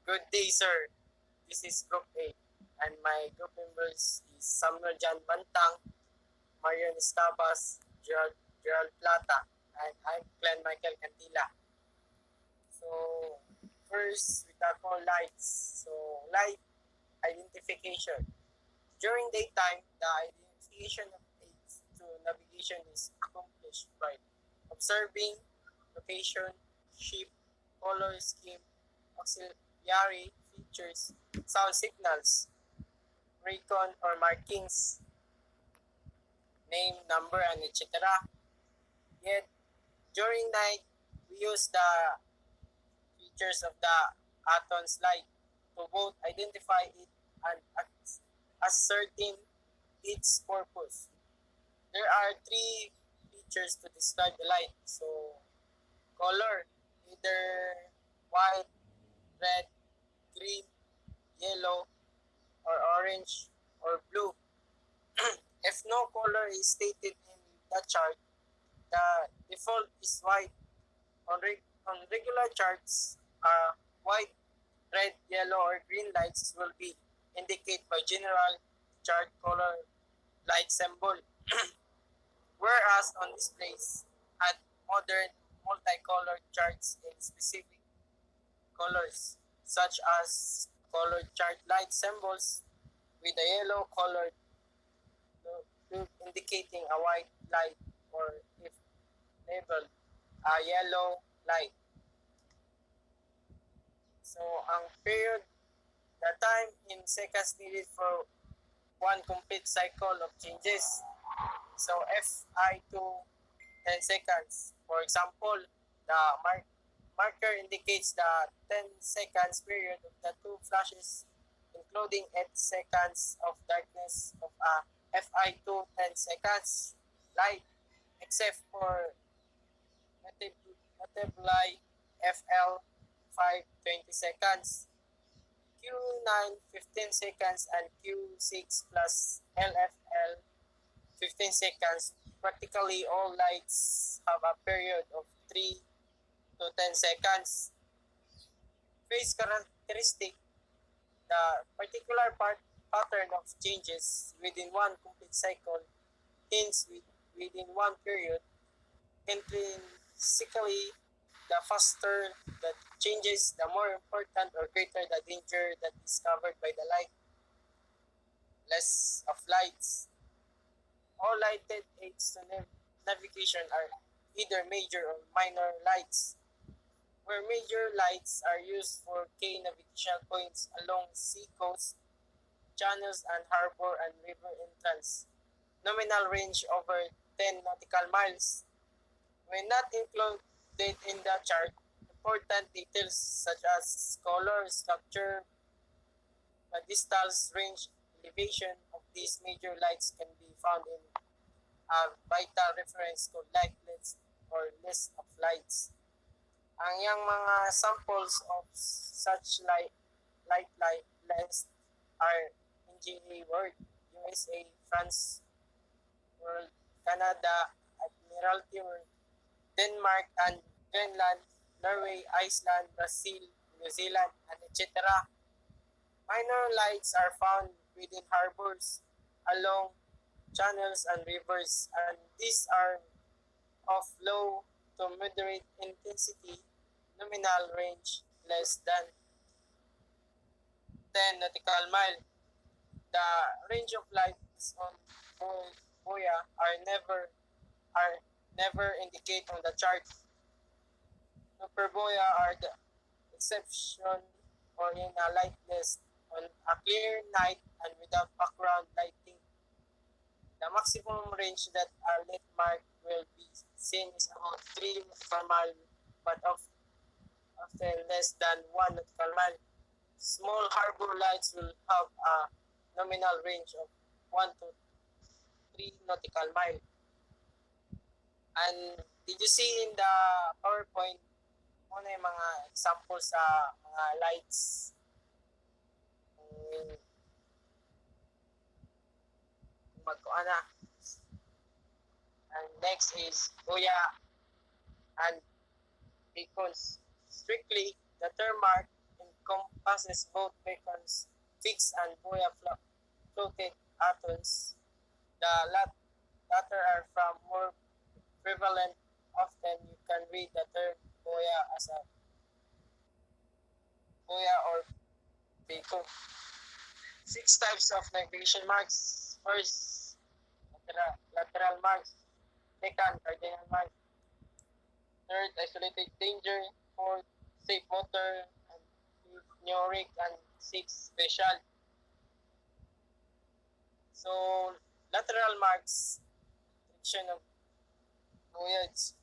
Good day, sir. This is Group A, and my group members is Samuel Jan Bantang, Marian Estabas, Gerald Plata, and I'm Glenn Michael Cantila. So, first, we tackle lights. So, light identification. During daytime, the identification of aids to navigation is accomplished by observing location, shape, color scheme, auxiliary features, sound signals, recon or markings, name, number, and etc. Yet, during night, we use the features of the Aton's light to both identify it and ascertain its purpose. There are three features to describe the light. So, color, either white, red, green, yellow, or orange, or blue. If no color is stated in the chart, the default is white. On regular charts, white, red, yellow, or green lights will be indicated by general chart color light symbol, whereas on displays at modern multicolored charts in specific colors, such as colored chart light symbols with a yellow colored loop indicating a white light, or if labeled a yellow light. So ang period, the time in seconds needed for one complete cycle of changes. So Fi2, 10 seconds. For example, the marker indicates the 10 seconds period of the two flashes, including 8 seconds of darkness of a Fi2 10 seconds light, except for multiply FL 5 20 seconds, Q9 15 seconds, and Q6 plus LFL 15 seconds. Practically all lights have a period of 3 to 10 seconds. Phase characteristic, the particular pattern of changes within one complete cycle, hence within one period. Intrinsically, the faster the changes, the more important or greater the danger that is covered by the light. Less of lights. All lighted aids to navigation are either major or minor lights, where major lights are used for key navigational points along sea coast, channels, and harbor and river entrance. Nominal range over 10 nautical miles. When not included in the chart, important details such as color, structure, distance, range, elevation of these major lights can be found in a vital reference called light list or list of lights. Ang yang mga samples of such light list are NGA World, USA, France World, Canada, Admiralty World, Denmark and Greenland, Norway, Iceland, Brazil, New Zealand, and etc. Minor lights are found within harbors, along channels and rivers, and these are of low to moderate intensity, nominal range less than 10 nautical mile. The range of lights on Boya are never indicated on the chart. Superboya are the exception or in a light list on a clear night and without background lighting. The maximum range that a lit mark will be seen is about 3 nautical mile, but often less than 1 nautical mile. Small harbor lights will have a nominal range of 1 to 3 nautical mile. And did you see in the PowerPoint muna yung mga example sa mga lights? Magkuha na. And next is Boya and beacons. Strictly, the term mark encompasses both Bacon's fixed and buoy floated atolls. The latter are from more prevalent. Often you can read the term boya as a boya or bacon. Six types of navigation marks. First, lateral marks. Second, cardinal marks. Third, isolated danger. Fourth, safe water. And fifth, numeric. And sixth, special. So, lateral marks, direction of voyage.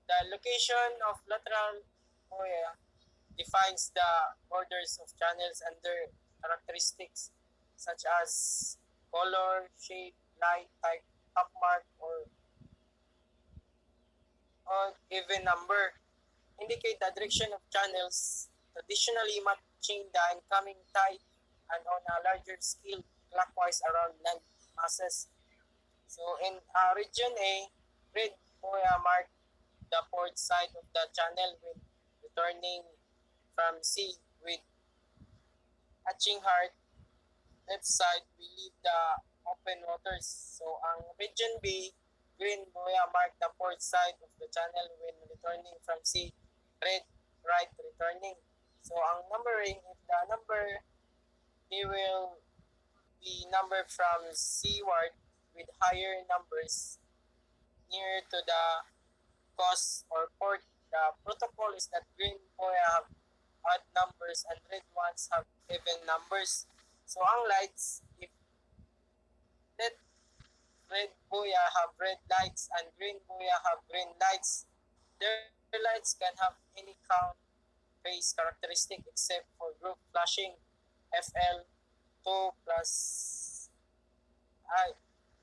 The location of lateral buoy defines the borders of channels and their characteristics such as color, shape, light, type, top mark, or odd even number. Indicate the direction of channels, traditionally matching the incoming tide and on a larger scale clockwise around land masses. So in region A, red buoy mark the port side of the channel when returning from sea with hatching heart. Left side, we leave the open waters. So ang region B, green buoy mark the port side of the channel when returning from sea. Red, right returning. So ang numbering, if the number, they will be numbered from seaward with higher numbers near to the coast or port. The protocol is that green buoy have odd numbers and red ones have even numbers. So ang lights, if red, red buoy have red lights and green buoy have green lights, their lights can have any count phase characteristic except for group flashing FL2 plus I,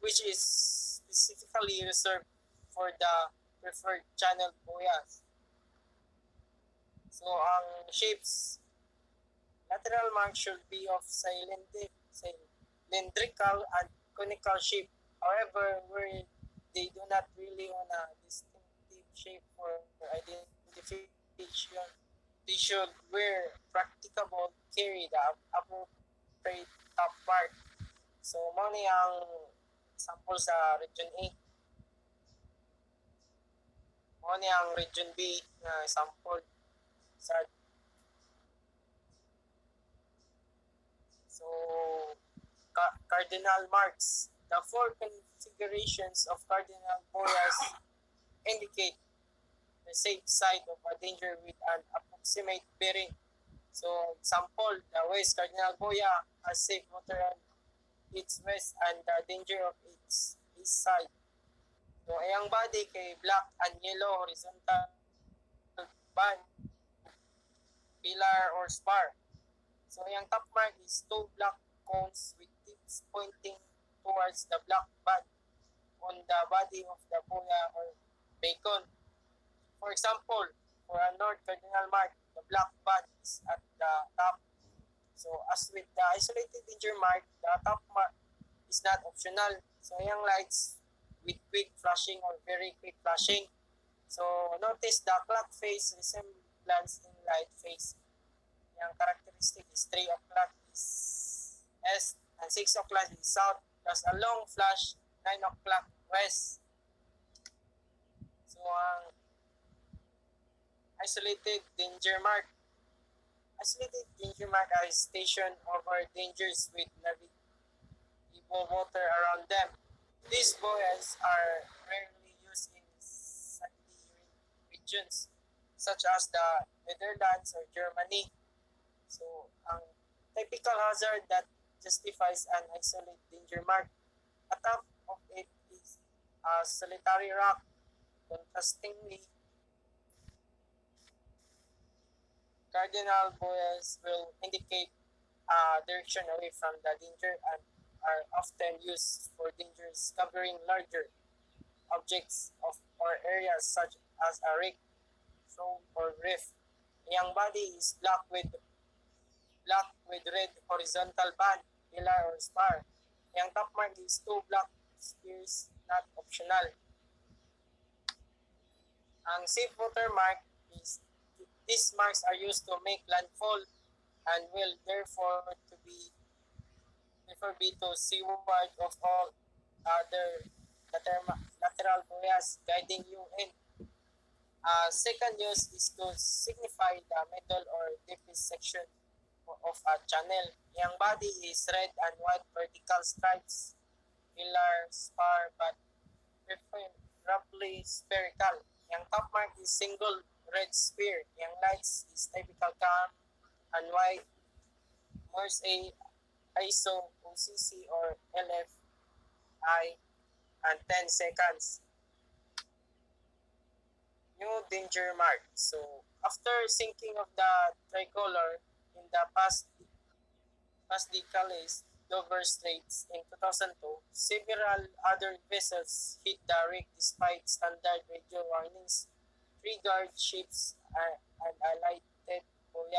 which is specifically reserved for the preferred channel buoys. So ang shapes, lateral mark should be of cylindrical and conical shape. However, where they do not really on a distinctive shape for identification, they should, where practicable, carry the appropriate top mark. So, mo ni ang sample sa Region A. Mo ni ang Region B na sample sa so cardinal marks. The four configurations of cardinal buoys indicate the safe side of a danger with an approximate bearing. So, example, the west cardinal buoy has safe water on its west and the danger of its east side. So, ayang body kay black and yellow horizontal band, pillar or spar. So, ayang top mark is two black cones with tips pointing towards the black band on the body of the buoy or beacon. For example, for a north cardinal mark, the black band is at the top. So, as with the isolated danger mark, the top mark is not optional. So, yung lights with quick flashing or very quick flashing. So, notice the clock face resemblance in light phase. Yung characteristic is 3 o'clock is east and 6 o'clock is south plus a long flash 9 o'clock west. So, ang isolated danger mark. Isolated danger mark are stationed over dangers with navigable water around them. These buoys are rarely used in sandy regions such as the Netherlands or Germany. So, ang typical hazard that justifies an isolated danger mark, a top of it is a solitary rock. Contrastingly, cardinal buoys will indicate direction away from the danger and are often used for dangers covering larger objects of or areas such as a wreck, shoal, or reef. Yung body is black with red horizontal band, pillar or spar. Yung top mark is two black spears, not optional. Ang safe water mark is These marks are used to make landfall and will therefore be to seaward of all other lateral buoys guiding you in. Second use is to signify the middle or deepest section of a channel. Yung body is red and white vertical stripes, pillar, spar, but roughly spherical. Yung top mark is single red spear. Yung lights is typical calm and white. Morse A, ISO, OCC, or LFI, and 10 seconds. New danger mark. So, after sinking of the tricolor in the Pas-de-Calais Dover Straits in 2002, several other vessels hit the wreck despite standard radio warnings, triggered ships, and alighted buoy.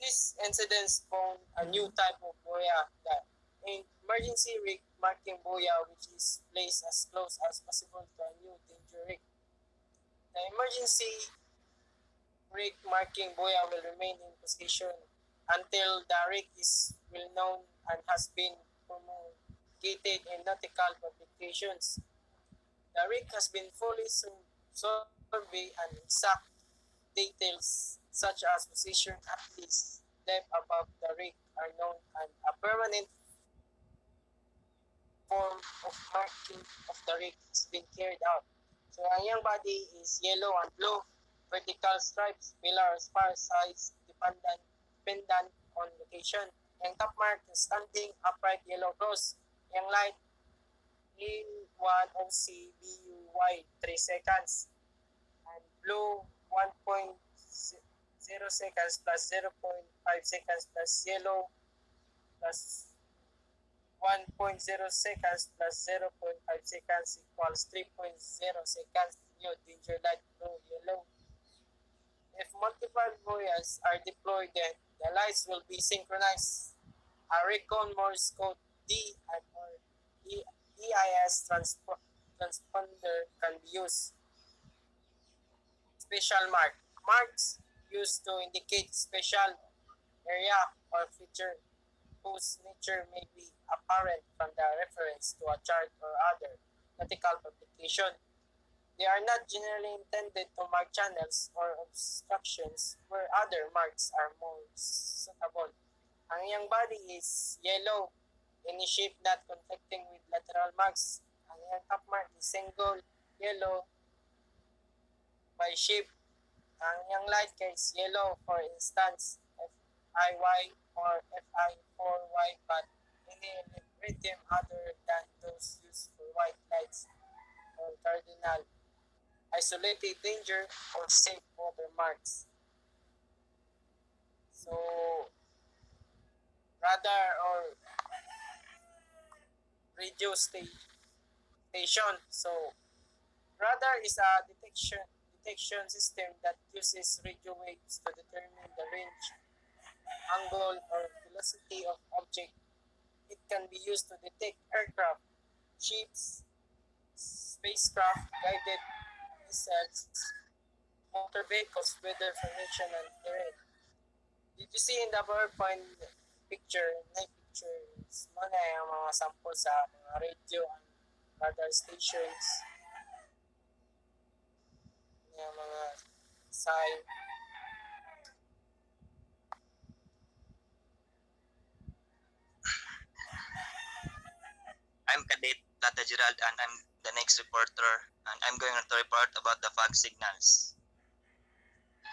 This incident spawned a new type of buoy, the emergency wreck marking buoy, which is placed as close as possible to a new danger wreck. The emergency wreck marking buoy will remain in position until the wreck is well known and has been promulgated in nautical publications. The wreck has been fully surveyed and exact details such as position at least depth above the wreck are known and a permanent form of marking of the wreck has been carried out. So ang iyang body is yellow and blue, vertical stripes, pillar, spar, size, dependent on location. Yung top mark is standing upright yellow cross. Yung light E1OC BUY 3 seconds and blue 1.0 seconds plus 0.5 seconds plus yellow plus 1.0 seconds plus 0.5 seconds equals 3.0 seconds. New danger light blue yellow. If multiple buoys are deployed, then the lights will be synchronized. A recon Morse code D and or EIS transponder can be used. Special mark. Marks used to indicate special area or feature whose nature may be apparent from the reference to a chart or other nautical publication. They are not generally intended to mark channels or obstructions where other marks are more suitable. Ang iyang body is yellow, any shape not conflicting with lateral marks. Ang iyang top mark is single, yellow, by shape. Ang iyang light is yellow, for instance, FIY or FI4Y, but any rhythm other than those used for white lights or cardinal, isolated danger, or safe watermarks. So, radar or radio station. So, radar is a detection system that uses radio waves to determine the range, angle, or velocity of object. It can be used to detect aircraft, ships, spacecraft, guided missiles, motor vehicles, weather formation, and terrain. Did you see in the PowerPoint picture, mo na yung mga sample sa mga radio and radar stations, yung mga sign. I'm Cadet Tata Gerald and I'm the next reporter and I'm going to report about the fog signals.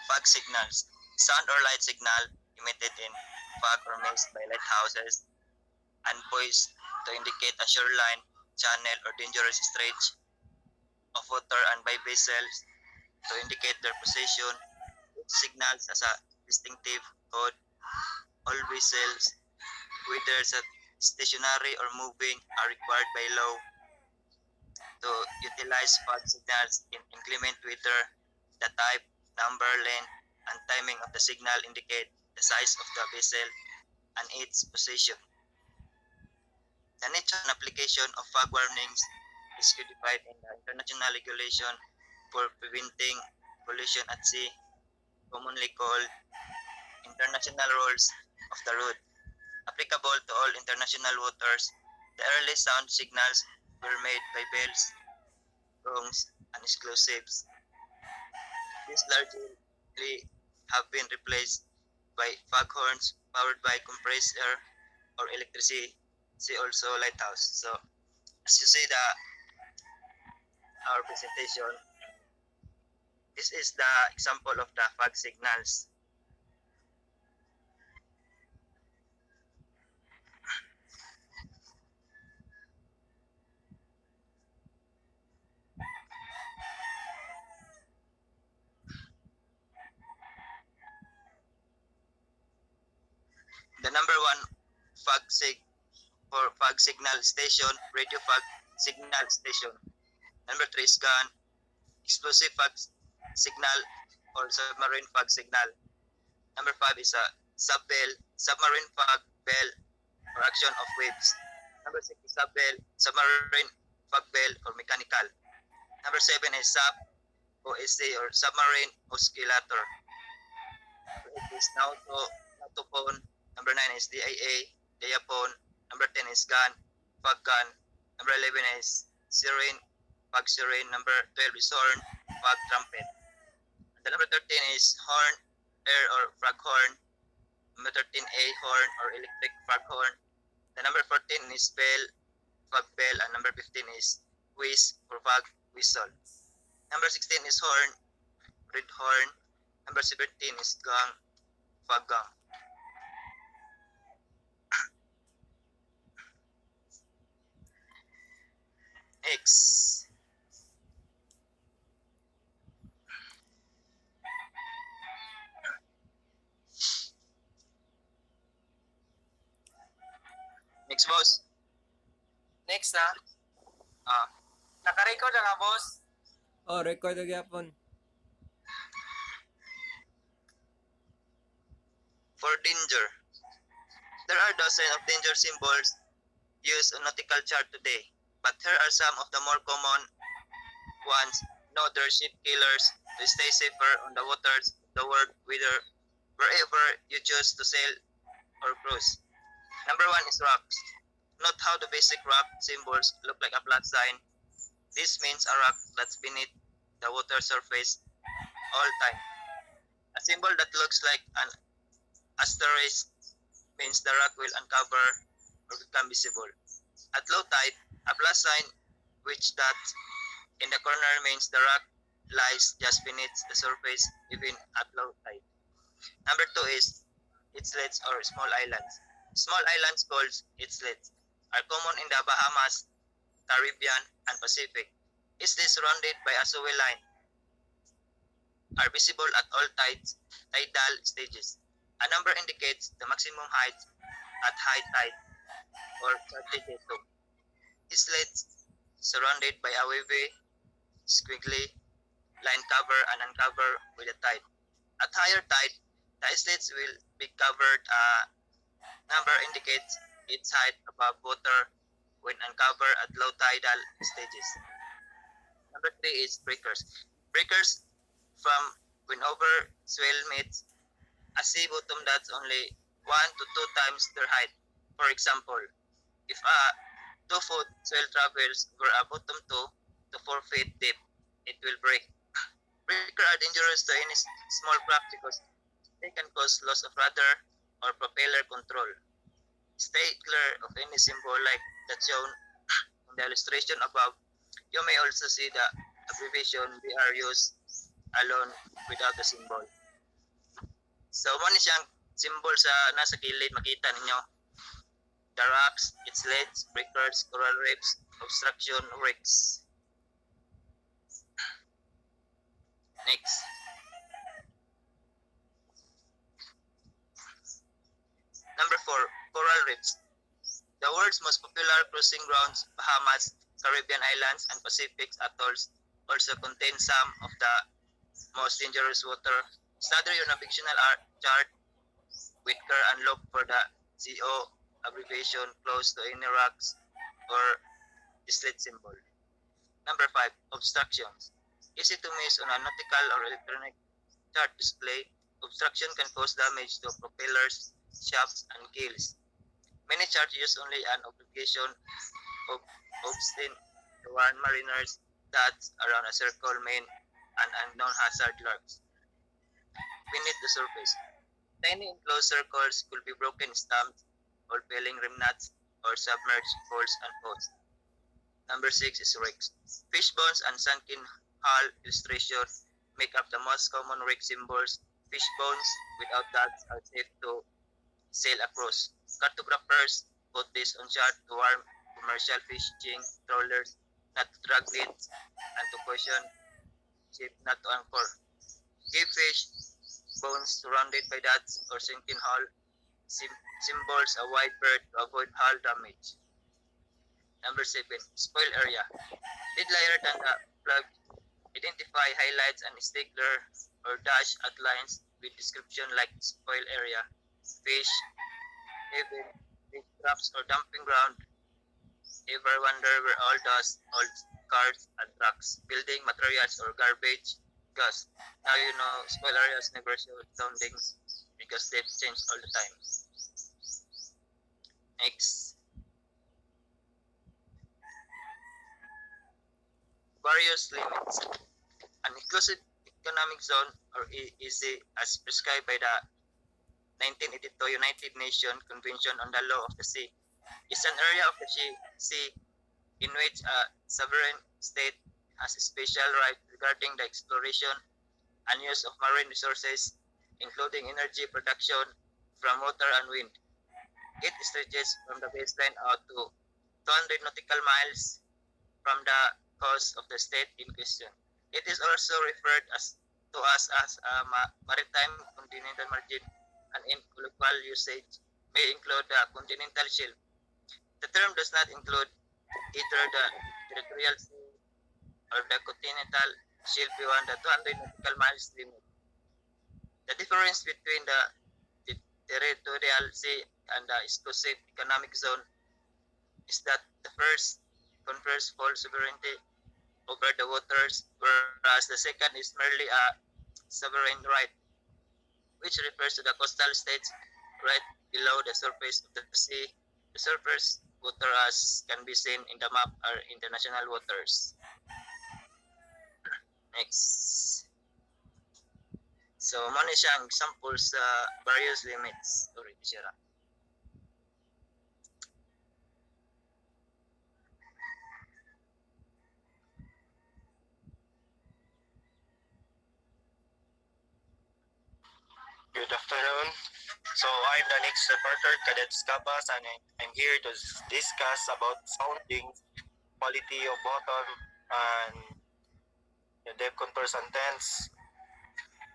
Fog signals, sound or light signal emitted in fog or mist by lighthouses and poised to indicate a shoreline, channel, or dangerous stretch of water and by vessels to indicate their position. It signals as a distinctive code. All vessels, whether stationary or moving, are required by law to utilize fog signals in inclement weather. The type, number, length, and timing of the signal indicate the size of the vessel and its position. The nature and application of fog warnings is codified in the International Regulation for Preventing Pollution at Sea commonly called international rules of the road, applicable to all international waters. The early sound signals were made by bells, gongs, and explosives. These largely have been replaced by foghorns powered by compressed air or electricity. See also lighthouse. So as you see our presentation, this is the example of the fog signals. The number one fog sig for fog signal station, radio fog signal station. Number three is gun, explosive fog signal or submarine fog signal. Number five is a sub bell, submarine fog bell or action of waves. Number six is sub bell, submarine fog bell or mechanical. Number seven is sub OSC or submarine oscillator. Number eight is nautophone. Number nine is DIA, diaphone. Number 10 is gun, fog gun. Number 11 is siren, fog siren. Number 12 is horn, fog trumpet. And the number 13 is horn, air or fog horn. Number 13A, horn or electric fog horn. The number 14 is bell, fog bell. And number 15 is whiz or fog whistle. Number 16 is horn, red horn. Number 17 is gong, fog gong. X. Next, boss. Next na. Ah, Naka-record na nga, boss. Oh, record na gyapon. for danger. There are dozens of danger symbols used on nautical chart today, but here are some of the more common ones. Know their ship killers to stay safer on the waters of the world, wherever you choose to sail or cruise. Number one is rocks. Note how the basic rock symbols look like a flat sign. This means a rock that's beneath the water surface all time. A symbol that looks like an asterisk means the rock will uncover or become visible. At low tide, a plus sign which dot in the corner means the rock lies just beneath the surface even at low tide. Number two is islets or small islands. Small islands called islets are common in the Bahamas, Caribbean, and Pacific. Islets surrounded by a swell line are visible at all tidal stages. A number indicates the maximum height at high tide or 30 datum. Islets surrounded by a wavy, squiggly line cover and uncover with the tide. At higher tide, the islets will be covered. Number indicates its height above water when uncovered at low tidal stages. Number three is breakers. Breakers from when over swell meets a sea bottom that's only 1 to 2 times their height. For example, if a 2-foot swell travels over a bottom 2 to 4 feet deep, it will break. Breakers are dangerous to any small craft because they can cause loss of rudder or propeller control. Stay clear of any symbol like that shown in the illustration above. You may also see the abbreviation BR used alone without the symbol. So, mo ni siyang symbol sa nasa kilid, makita ninyo. The rocks, islets, breakers, coral reefs, obstruction, wrecks. Next. Number 4, coral reefs. The world's most popular cruising grounds, Bahamas, Caribbean islands, and Pacific atolls also contain some of the most dangerous water. Study your navigational chart with care and look for the CO abbreviation close to any rocks or islet symbol. Number 5, obstructions. Easy to miss on a nautical or electronic chart display. Obstruction can cause damage to propellers, shafts, and keels. Many charts use only an obligation of obstin to warn mariners that around a circle main and unknown hazard lurks beneath the surface. Tiny enclosed circles could be broken stumps or failing rim nuts or submerged holes and posts. Number 6 is wrecks. Fish bones and sunken hull illustration make up the most common wreck symbols. Fish bones without dots are safe to sail across. Cartographers put this on chart to warn commercial fishing trawlers not to drag leads and to caution ship not to anchor. Cave fish bones surrounded by dots or sinking hull symbols a wide berth to avoid hull damage. Number 7, spoil area. Lead layer than the plug. Identify highlights and stickler or dash outlines with description like spoil area, fish, haven, fish traps or dumping ground. Ever wonder where all dust, old cars and trucks, building materials or garbage goes? Now you know spoil areas never show soundings because they've changed all the time. Next. Various limits. An inclusive economic zone or EEZ as prescribed by the 1982 United Nations Convention on the Law of the Sea is an area of the sea in which a sovereign state has a special right regarding the exploration and use of marine resources, including energy production from water and wind. It stretches from the baseline out to 200 nautical miles from the coast of the state in question. It is also referred to us as a maritime continental margin, and in colloquial usage may include the continental shelf. The term does not include either the territorial sea or the continental shelf beyond the 200 nautical miles limit. The difference between the territorial sea and the exclusive economic zone is that the first confers full sovereignty over the waters, whereas the second is merely a sovereign right, which refers to the coastal states right below the surface of the sea. The surface water as can be seen in the map are international waters. Next. So, muna siyang example sa various limits. Sorry, Tishira. Good afternoon. So I'm the next reporter, Cadet Scabas, and I'm here to discuss about sounding, quality of bottom, and the depth contour sentence.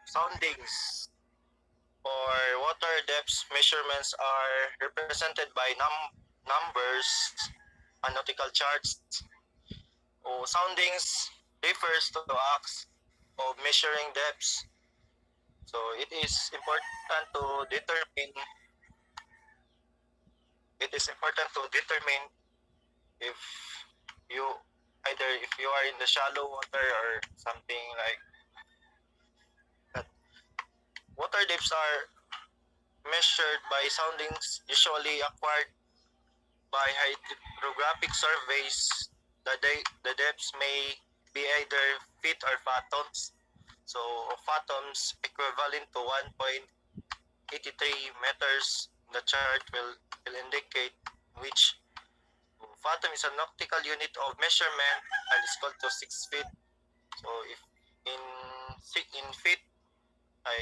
Soundings or water depth measurements are represented by numbers and nautical charts. Soundings refers to acts of measuring depths. So it is important to determine if you if you are in the shallow water or something like that. Water depths are measured by soundings usually acquired by hydrographic surveys. The depths may be either feet or fathoms. So fathoms equivalent to 1.83 meters. The chart will indicate which fathom is a nautical unit of measurement and is equal to 6 feet. So if in feet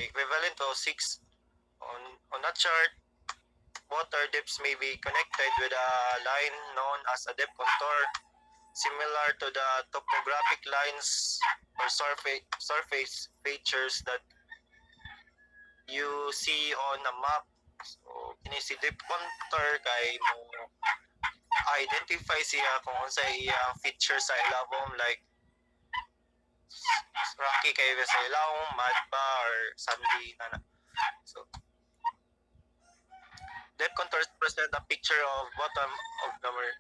equivalent to 6 on that chart, water depths may be connected with a line known as a depth contour, similar to the topographic lines or surface features that you see on a map. So kini si depth contour kay mo identify siya kung unsa iyang feature sa ilawom, like rocky kay sa ilawom, mud ba or sandy na. So depth contours present a picture of bottom of the river.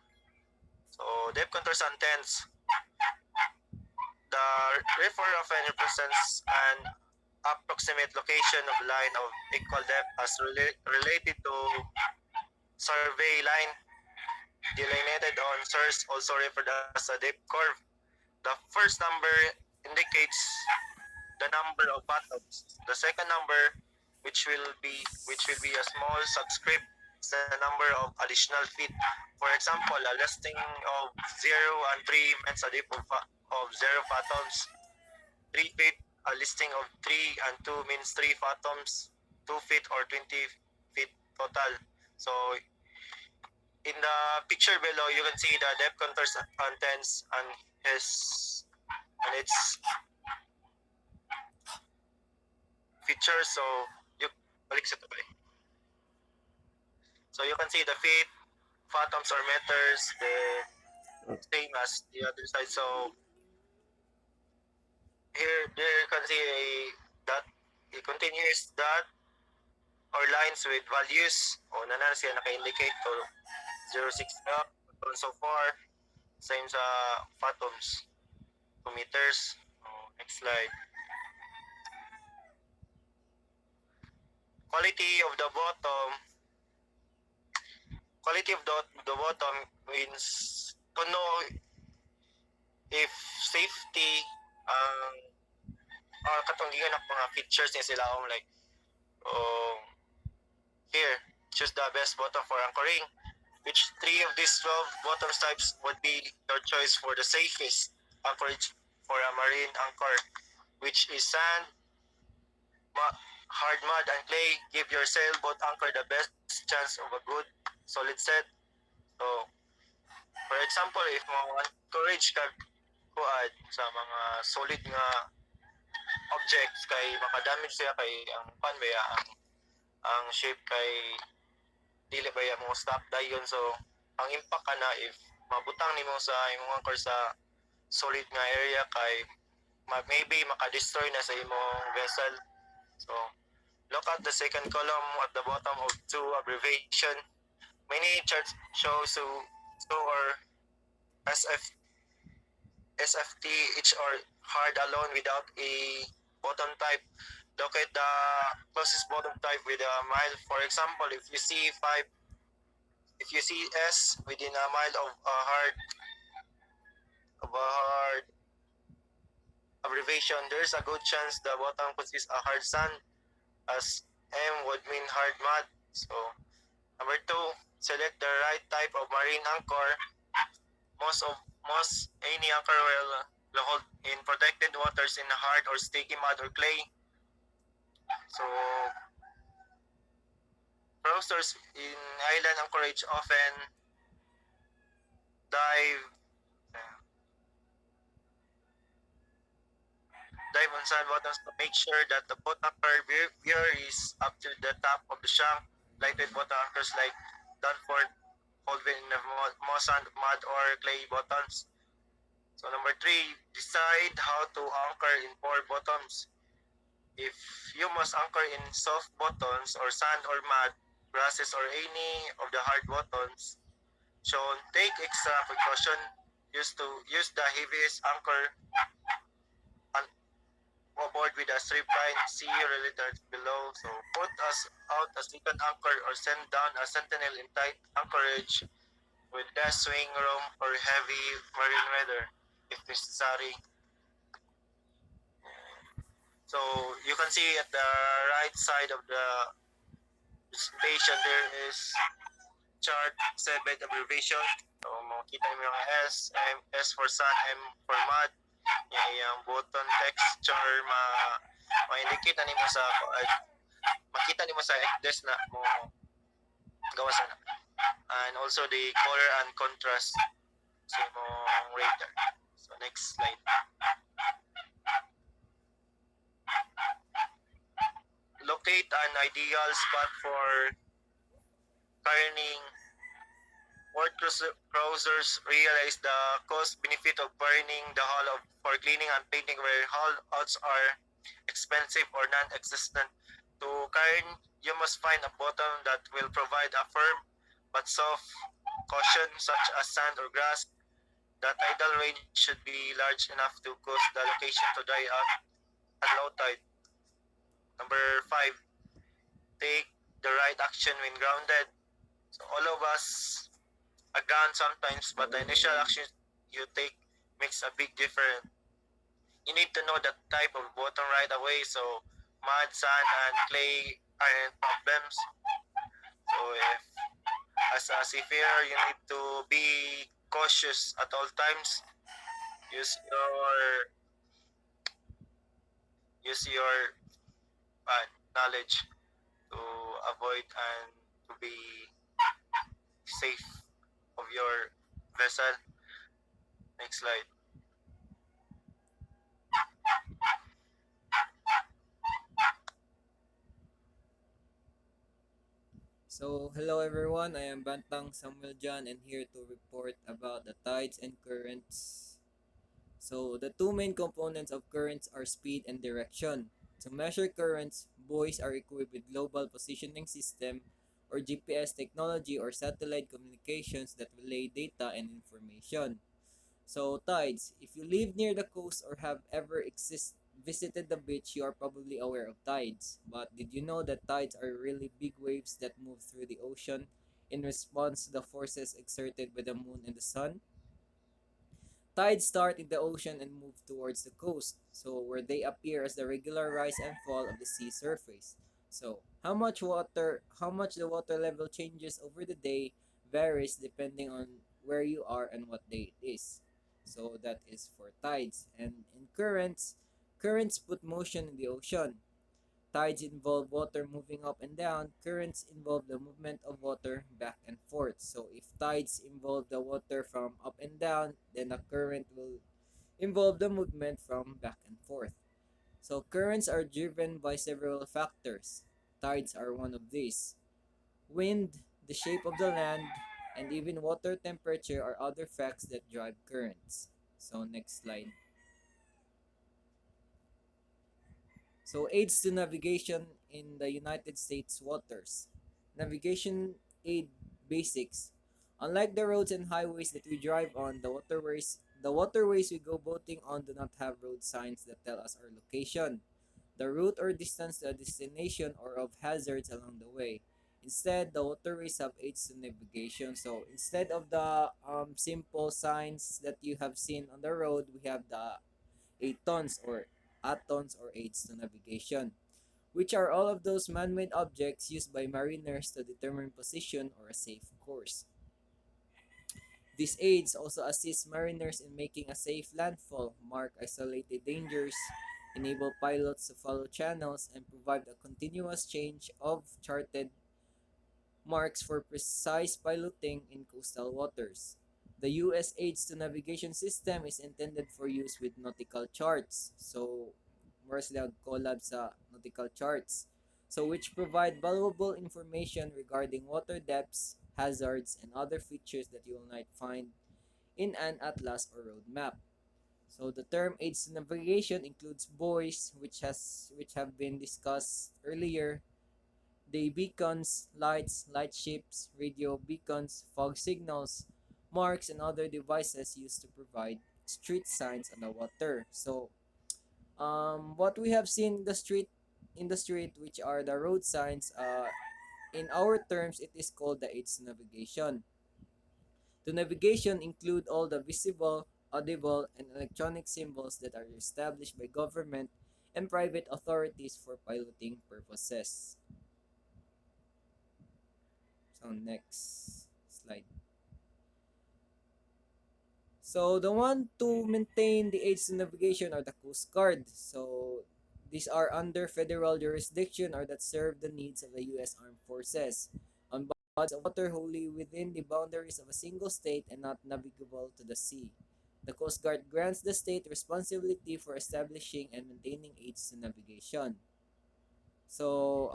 So depth contour sentence. The river often represents an approximate location of line of equal depth as related to survey line delineated on source, also referred as a depth curve. The first number indicates the number of bottoms. The second number, which will be a small subscript, is the number of additional feet. For example, a listing of 0 and 3 means a depth of 0 fathoms. 3 feet, a listing of 3 and 2 means 3 fathoms, 2 feet or 20 feet total. So in the picture below, you can see the depth contours contents and its features. So you balik sa tabi. So you can see the feet, fathoms or meters, the same as the other side. So here there you can see a continuous dot or lines with values. O nanan siya naka-indicate to 0.6 up and so far. Same sa fathoms, 2 meters. Next slide. Quality of the bottom. Quality of the bottom means to know if safety or katunggingan ng mga features niya sila like here, choose the best bottom for anchoring. Which 3 of these 12 bottom types would be your choice for the safest anchorage for a marine anchor, which is sand, hard mud, and clay. Give your sailboat anchor the best chance of a good solid set. So, for example, if mo anchorage ka kuad sa mga solid nga objects kay makadamage siya kay ang panbaya ang shape kay dili ba mo stop dayon. So ang impact kana if mabutang nimo sa imong anchor sa solid nga area kay maybe maka-destroy na sa imong vessel. So look at the second column at the bottom of 2 abbreviation. Many charts show or SFT each or hard alone without a bottom type. Locate the closest bottom type with a mile. For example, if you see S within a mile of a hard abbreviation, there's a good chance the bottom consists a hard sand, as M would mean hard mud. So number 2, select the right type of marine anchor. Most any anchor will hold in protected waters in hard or sticky mud or clay. So cruisers in island anchorage often dive on sand bottoms to make sure that the boat anchor weir is up to the top of the shank. Lighted bottom anchors like Dunford hold in the more sand, mud, or clay bottoms. So number 3, decide how to anchor in poor bottoms. If you must anchor in soft bottoms or sand or mud, grasses or any of the hard bottoms shown, take extra precaution. Use the heaviest anchor aboard with a strip line. See related below. So put out a second anchor or send down a sentinel in tight anchorage with less swing room or heavy marine weather if necessary. So you can see at the right side of the presentation there is chart 7 abbreviation. So makita mo yung S for sun, M for mud. Yung button texture ma-indicate na nimo sa makita nimo sa ECDES na mo gawas na. And also the color and contrast sa imong radar. So next slide. Locate an ideal spot for careening. Port cruisers realize the cost-benefit of burning the hull for cleaning and painting where hull outs are expensive or non-existent. To careen, you must find a bottom that will provide a firm but soft cushion such as sand or grass. The tidal range should be large enough to cause the location to dry out at low tide. Number 5, take the right action when grounded. So all of us again sometimes, but the initial action you take makes a big difference. You need to know the type of bottom right away. So mud, sand, and clay aren't problems. So if as a seafarer, you need to be cautious at all times. Use your knowledge to avoid and to be safe of your vessel. Next slide. So, hello everyone. I am Bantang Samuel John and here to report about the tides and currents. So, the two main components of currents are speed and direction. To measure currents, buoys are equipped with Global Positioning System or GPS technology or satellite communications that relay data and information. So, tides. If you live near the coast or have ever visited the beach, you are probably aware of tides. But did you know that tides are really big waves that move through the ocean in response to the forces exerted by the moon and the sun? Tides start in the ocean and move towards the coast, so where they appear as the regular rise and fall of the sea surface. So, how much the water level changes over the day varies depending on where you are and what day it is. So that is for tides. And in currents, currents put motion in the ocean. Tides involve water moving up and down. Currents involve the movement of water back and forth. So if tides involve the water from up and down, then a current will involve the movement from back and forth. So currents are driven by several factors. Tides are one of these. Wind, the shape of the land, and even water temperature are other facts that drive currents. So next slide. So aids to navigation in the United States waters. Navigation aid basics. Unlike the roads and highways that we drive on, the waterways we go boating on do not have road signs that tell us our location, the route or distance to a destination, or of hazards along the way. Instead, the waterways have aids to navigation. So instead of the simple signs that you have seen on the road, we have the ATONs or ATONs or aids to navigation, which are all of those man-made objects used by mariners to determine position or a safe course. These aids also assist mariners in making a safe landfall, mark isolated dangers, enable pilots to follow channels, and provide a continuous change of charted marks for precise piloting in coastal waters. The U.S. Aids to Navigation System is intended for use with nautical charts. So, more sila collab sa nautical charts. So, which provide valuable information regarding water depths, hazards, and other features that you will not find in an atlas or road map. So, the term aids to navigation includes buoys, which have been discussed earlier, the beacons, lights, lightships, radio beacons, fog signals, marks, and other devices used to provide street signs on the water. So, what we have seen in the street, which are the road signs, in our terms, it is called the aids to navigation. To navigation include all the visible, audible, and electronic symbols that are established by government and private authorities for piloting purposes. So next slide. So the one to maintain the aids to navigation are the Coast Guard. So these are under federal jurisdiction or that serve the needs of the U.S. Armed Forces on bodies of water wholly within the boundaries of a single state and not navigable to the sea. The Coast Guard grants the state responsibility for establishing and maintaining aids to navigation. So,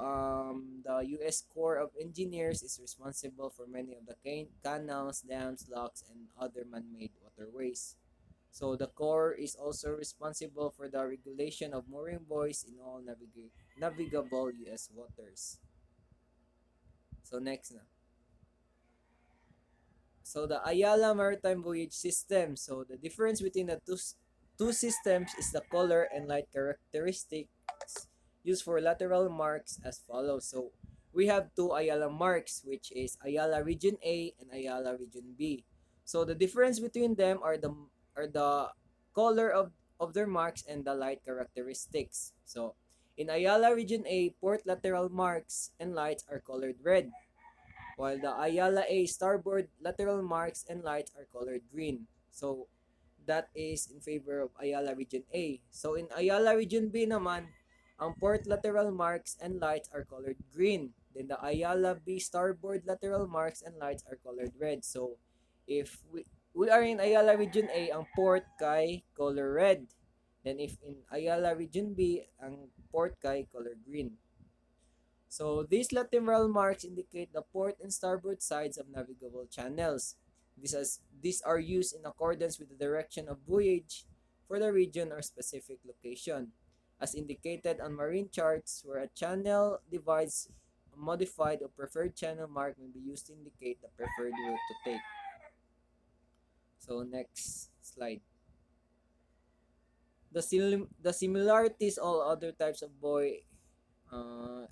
the U.S. Corps of Engineers is responsible for many of the canals, dams, locks, and other man-made waterways. So, the Corps is also responsible for the regulation of mooring buoys in all navigable U.S. waters. So, next na. So, the Ayala Maritime Voyage System. So, the difference between the two systems is the color and light characteristics used for lateral marks as follows. So we have two Ayala marks, which is Ayala Region A and Ayala Region B. So the difference between them are the color of their marks and the light characteristics. So in Ayala Region A, port lateral marks and lights are colored red, while the Ayala A starboard lateral marks and lights are colored green. So that is in favor of Ayala Region A. So in Ayala Region B naman, ang port lateral marks and lights are colored green. Then the Ayala B starboard lateral marks and lights are colored red. So if we are in Ayala Region A, ang port kay color red. Then if in Ayala Region B, ang port kay color green. So these lateral marks indicate the port and starboard sides of navigable channels. These are used in accordance with the direction of voyage for the region or specific location, as indicated on marine charts where a channel divides. A modified or preferred channel mark may be used to indicate the preferred route to take. So next slide. The similarities all other types of buoy.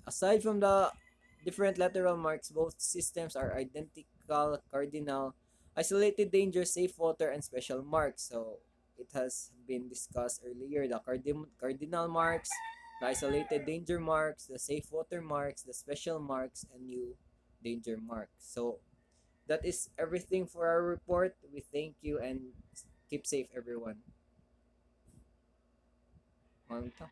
Aside from the different lateral marks, both systems are identical, cardinal, isolated danger, safe water, and special marks. So it has been discussed earlier. The cardinal marks, the isolated danger marks, the safe water marks, the special marks, and new danger marks. So that is everything for our report. We thank you and keep safe, everyone. Manta.